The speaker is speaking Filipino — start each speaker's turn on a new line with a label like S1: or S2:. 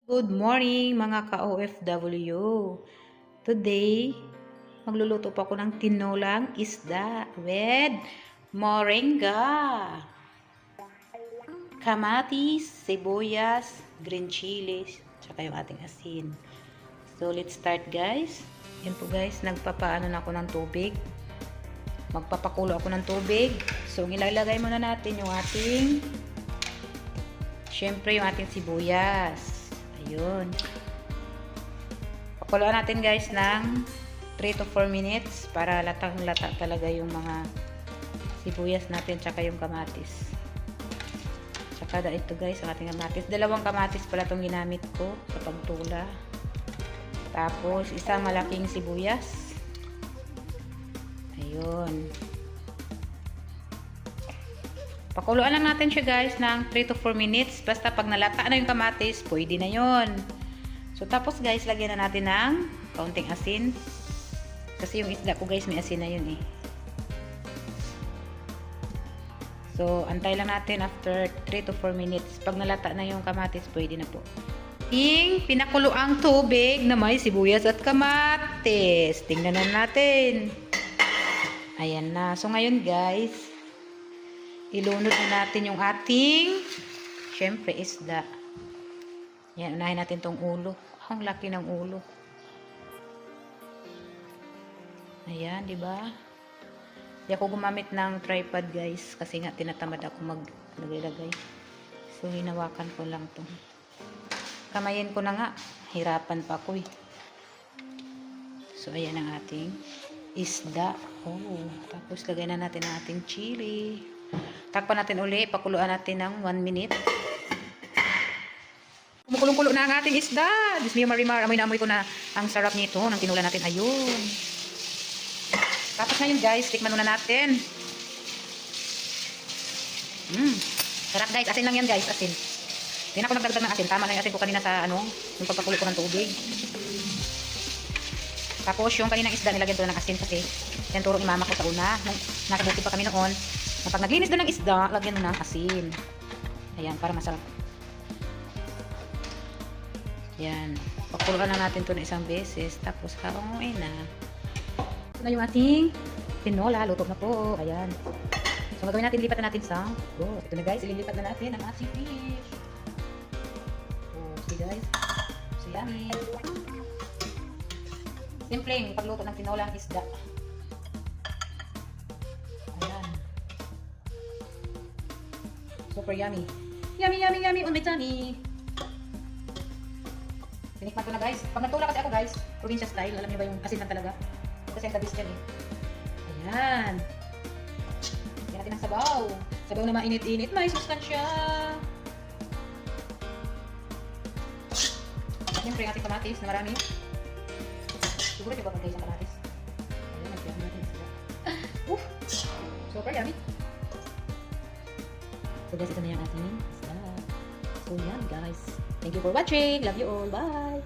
S1: Good morning mga ka-OFW. Today, magluluto po ako ng tinolang isda with moringa, kamatis, sibuyas, green chilies, tsaka yung ating asin. So, let's start guys. Yan po guys, nagpapaano na ako ng tubig. Magpapakulo ako ng tubig. So, ilalagay muna natin yung ating, syempre yung ating sibuyas. Ayun. Pakuluan natin guys ng 3 to 4 minutes para latang-lata talaga yung mga sibuyas natin tsaka yung kamatis. Tsaka ito guys, ang ating kamatis. Dalawang kamatis pala itong ginamit ko sa pagtula. Tapos, isang malaking sibuyas. Ayun. Pakuluan lang natin siya guys ng 3 to 4 minutes. Basta pag nalata na yung kamatis, pwede na yon. So tapos guys, lagyan na natin ng kaunting asin. Kasi yung isda ko guys, may asin na yun eh. So antay lang natin after 3 to 4 minutes. Pag nalata na yung kamatis, pwede na po. Pinakuluang tubig na may sibuyas at kamatis. Tingnan na natin. Ayan na. So ngayon guys, ilunod na natin yung ating, syempre, isda. Yan, unahin natin tong ulo. Ang laki ng ulo. Ayan, di ba? Di ako gumamit ng tripod, guys, kasi nga tinatamad ako maglagay. So, hinawakan ko lang to. Kamayin ko na nga. Hirapan pa ako eh. So, ayan ang ating isda. Oh, tapos lagay na natin ang ating chili. Takpan natin uli, pakuluan natin ng 1 minute. Kumukulong-kulo na ang ating isda. Diyos mio marimar, amoy na amoy ko na ang sarap nito ng tinula natin. Ayun. Tapos ngayon guys, tikman muna natin. Sarap guys, asin lang yan guys, asin. Hindi na ako nagdagdag ng asin. Tama na yung asin ko kanina sa yung pagpakulo ko ng tubig. Tapos yung kaninang isda, nilagyan ko ng asin kasi yan turo ni mama ko sa una. Nung nasa bukid pa kami noon, na pag naglinis doon ng isda, lagyan mo ng asin. Ayan, para masarap. Yan. Pakuluan lang natin ito na isang beses. Tapos, haunguin na. Ito na yung ating tinola. Luto na po. Ayan. So, gagawin natin, lipat na natin sa ito na guys, ililipat na natin ang ating fish. Oh, see guys. So, yummy. Simpleng pagluto ng tinola ang isda. Super yummy. Yummy, yummy, yummy on my tummy. Tinikman ko na guys. Pag nagtula kasi ako guys, probinsya style, alam niyo ba yung asin lang talaga? Kasi ang tabis dyan eh. Ayan. Lagyan natin ng sabaw. Sabaw na mainit-init, may sustansya. Siyempre yung ating kamatis na marami. Siguro ito ba guys ang kamatis? Ayan, nagyan natin sila. Super yummy. So guys, ito na yung ating isda. So yan guys. Thank you for watching. Love you all. Bye!